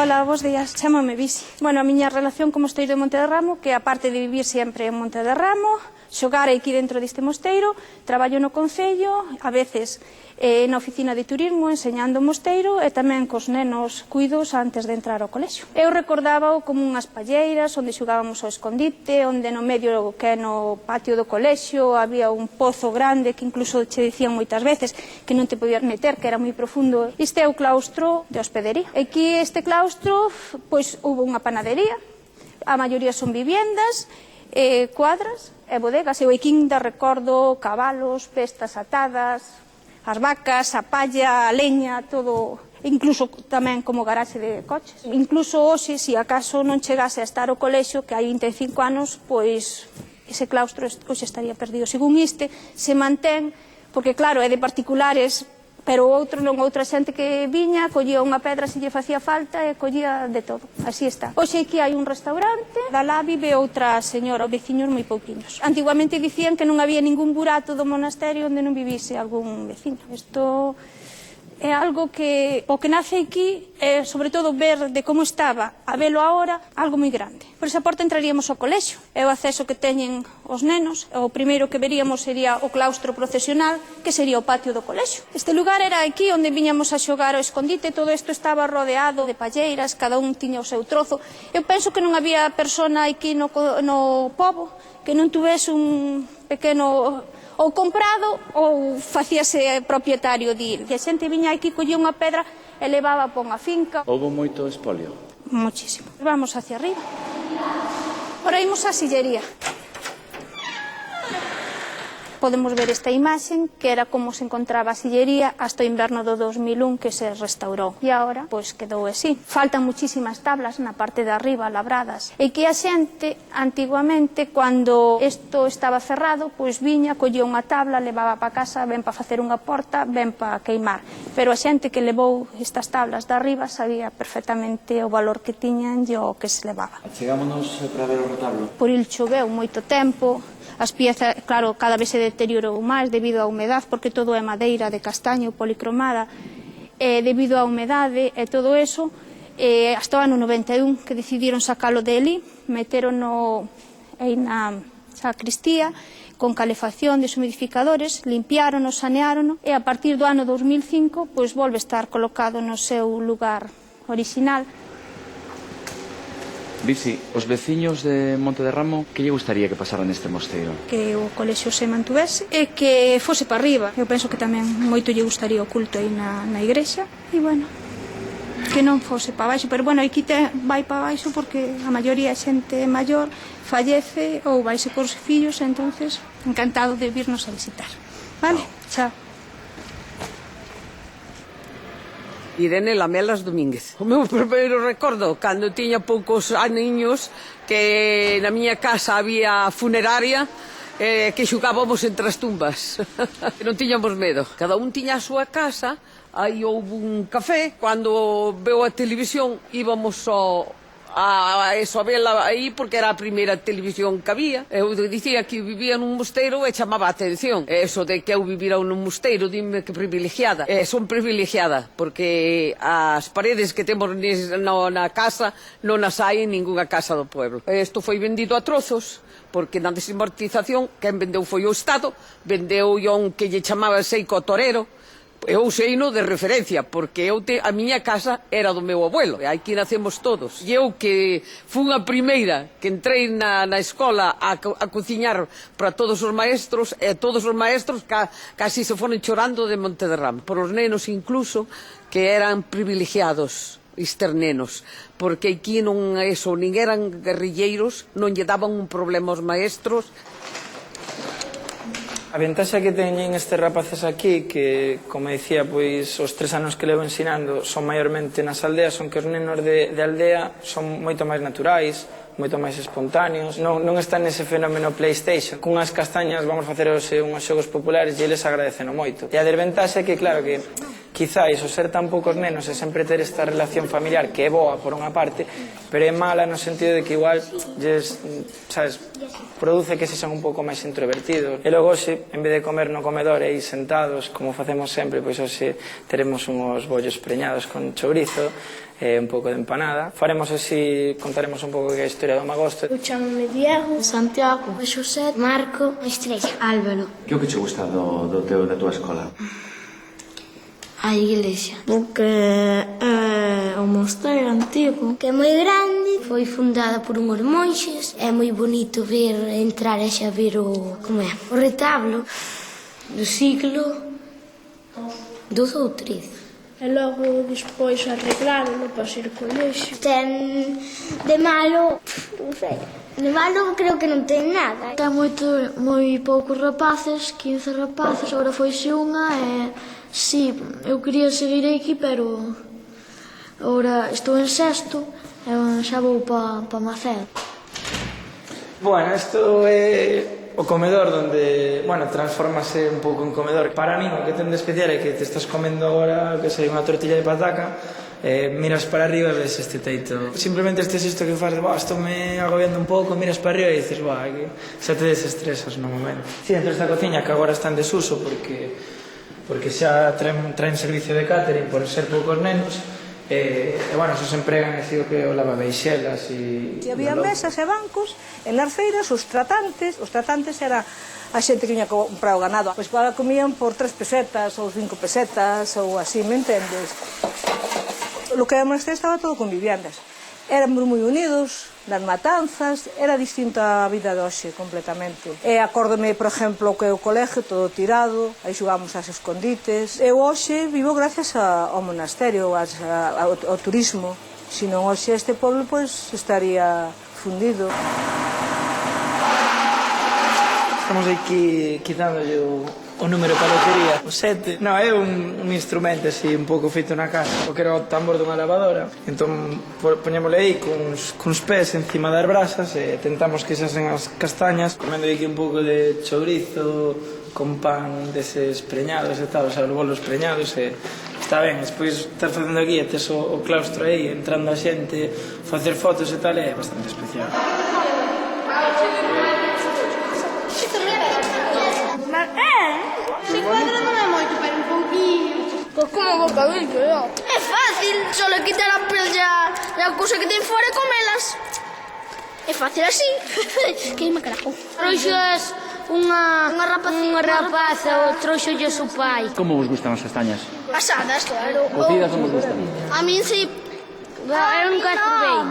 Hola, bos días. Chámame Visi. Bueno, a miña relación co mosteiro de Montederramo, que aparte de vivir sempre en Montederramo, xogar aquí dentro deste mosteiro, traballo no concello, a veces na oficina de turismo, enseñando o mosteiro e tamén cos nenos cuidos antes de entrar ao colexio. Eu recordaba como unhas palleiras onde xogábamos ao escondite, onde no medio que é no patio do colexio había un pozo grande que incluso che dicían moitas veces que non te podías meter, que era moi profundo. Este é o claustro de hospedería. Aquí este claustro, pois, hubo unha panadería, a maioría son viviendas, cuadras e bodegas. Eu aquí ainda recordo cabalos, pestas atadas, as vacas, a palla, a leña, todo, incluso tamén como garaxe de coches. Incluso hoxe, se acaso non chegase a estar o colexio, que hai 25 anos, pois ese claustro hoxe estaría perdido. Según este, se mantén, porque claro, é de particulares, pero outro non, outra xente que viña, collía unha pedra se lle facía falta e collía de todo. Así está. Hoxe aquí hai un restaurante, da lá vive outra señora, veciños moi pouquiños. Antiguamente dicían que non había ningún burato do monasterio onde non vivise algún veciño. Isto é algo que o que nace aquí é, sobre todo, ver de como estaba a velo agora, algo moi grande. Por esa porta entraríamos ao colexio. É o acceso que teñen os nenos. O primeiro que veríamos sería o claustro procesional, que sería o patio do colexio. Este lugar era aquí onde viñamos a xogar ao escondite. Todo isto estaba rodeado de palleiras, cada un tiña o seu trozo. Eu penso que non había persona aquí no pobo que non tuvese un pequeno ou comprado ou facíase propietario de ir. E a xente viña aquí, collía unha pedra e levaba para unha finca. Houbo moito espolio? Muchísimo. Vamos hacia arriba. Ora imos á sillería. Podemos ver esta imaxen, que era como se encontraba a sillería hasta o inverno do 2001 que se restaurou. E agora, pois, quedou así. Faltan muchísimas tablas na parte de arriba, labradas. E que a xente, antiguamente, cando isto estaba cerrado, pois viña, collía unha tabla, levaba para casa, ben para facer unha porta, ben para queimar. Pero a xente que levou estas tablas de arriba sabía perfectamente o valor que tiñan e o que se levaba. Chegámonos para ver o retablo. Por il choveu moito tempo. As piezas, claro, cada vez se deteriorou máis debido á humedade, porque todo é madeira de castaño policromada, debido á humedade e todo eso, hasta o ano 91 que decidiron sacalo de ali, meterono aí na sacristía, con calefacción, deshumidificadores, limpiárono, saneárono, e a partir do ano 2005, pois volve a estar colocado no seu lugar orixinal. Visi, os veciños de Montederramo, que lle gustaría que pasara neste mosteiro? Que o colexio se mantuvese e que fose para arriba. Eu penso que tamén moito lle gustaría o culto aí na igrexa. E, bueno, que non fose para baixo. Pero, bueno, aquí vai para baixo porque a maioría é xente maior, fallece ou vaise cos fillos, entonces encantado de virnos a visitar. Vale? Chao. Irene Lamelas Domínguez. O meu primeiro recordo, cando tiña poucos aniños, que na miña casa había funeraria, que xugábamos entre as tumbas. Non tiñamos medo. Cada un tiña a súa casa, aí houve un café. Cando veo a televisión, íbamos a vela aí porque era a primeira televisión que había. Eu dicía que vivía nun mosteiro e chamaba a atención. Eso de que eu vivira nun mosteiro, dime que privilegiada. Son privilegiada porque as paredes que temos na casa non as hai en ningunha casa do pueblo. Isto foi vendido a trozos porque na desamortización quen vendeu foi o Estado, vendeu un que lle chamaba Seico Torero. Eu seino de referencia, porque a miña casa era do meu abuelo, e aquí nacemos todos. E eu que fui a primeira que entrei na escola a cociñar para todos os maestros, e todos os maestros casi se foron chorando de Montederramo, por os nenos incluso, que eran privilegiados, estes nenos, porque aquí non nin eran guerrilleiros, non lle daban un problema aos maestros. A ventaxa que teñen estes rapaces aquí, que, como dicía, pois os 3 anos que levo ensinando son maiormente nas aldeas, son que os nenos de aldea son moito máis naturais, moito máis espontáneos, non están nese fenómeno PlayStation. Cunhas castañas vamos facer unhos xogos populares e eles agradeceno moito. E a desventaxa é que, claro, que quizáis o ser tan poucos nenos e sempre ter esta relación familiar que é boa por unha parte, pero é mala no sentido de que igual sabes, produce que se sean un pouco máis introvertidos. E logo hoxe, en vez de comer no comedor e ir sentados, como facemos sempre, pois hoxe teremos uns bollos preñados con chourizo e un pouco de empanada. Faremos así, contaremos un pouco que é a historia do Magosto. Eu chamo-me Diego, Santiago, Xosé, Marco, Estrella, Álvaro. Que é o que che gusta da tua escola? A iglesia, porque é un mosteiro antigo que é moi grande, foi fundada por unhos monxes, é moi bonito ver, entrar e xa ver o retablo do siglo XII ou XIII. E logo despois arreglaron para ser colexio. Ten de malo, non sei, de malo creo que non ten nada. Ten moi poucos rapaces, 15 rapaces, agora foise unha e sí, eu quería seguir aquí, pero agora estou en sexto e xa vou pa Macedo. Bueno, isto é o comedor donde, bueno, transformase un pouco en comedor. Para mí, o que ten de especial é que te estás comendo agora, que sei, unha tortilla de pataca, miras para arriba e ves este teito. Simplemente este xesto que faz de, estou me agobiando un pouco, miras para arriba e dices, que xa te desestresas no momento. Si, dentro desta cociña que agora está en desuso porque xa traen servicio de catering por ser poucos nenos, e bueno, eso se empregan, digo que o lavaveixelas e había mesas e bancos en as feiras, os tratantes era a xente que viña comprar o ganado, pois agora comían por 3 pesetas ou 5 pesetas ou así, me entendes? O que era monasterio estaba todo con viviendas, éramos moi unidos nas matanzas, era distinta a vida de hoxe completamente. E acórdome, por exemplo, que o colegio todo tirado, aí xogamos ás escondites. Eu hoxe vivo gracias ao monasterio, ao turismo. Se non hoxe este pueblo estaría fundido. Estamos aquí quitándolle o número para a lotería, o 7. Non, é un instrumento así un pouco feito na casa, o que era o tambor dunha lavadora. Entón poñémosle aí cuns pés encima das brasas e tentamos que xasen as castañas, comendo aquí un pouco de chourizo con pan deses preñados e tal, o sea, os bolos preñados e está ben. Despois estar facendo aquí e tes o claustro aí, entrando a xente, facer fotos e tal, é bastante especial. Se cuadra non é moito, pero un pouquinho. Pois como bocadillo, É fácil, só le quitar a pellla e a cousa que ten fora e comelas. É fácil así. Que me carajo. Trouxas unha rapaza, o trouxolles o pai. Como vos gustan as castañas? Pasadas, claro. Cocidas como vos gustan? A min si... Eu nunca as probei.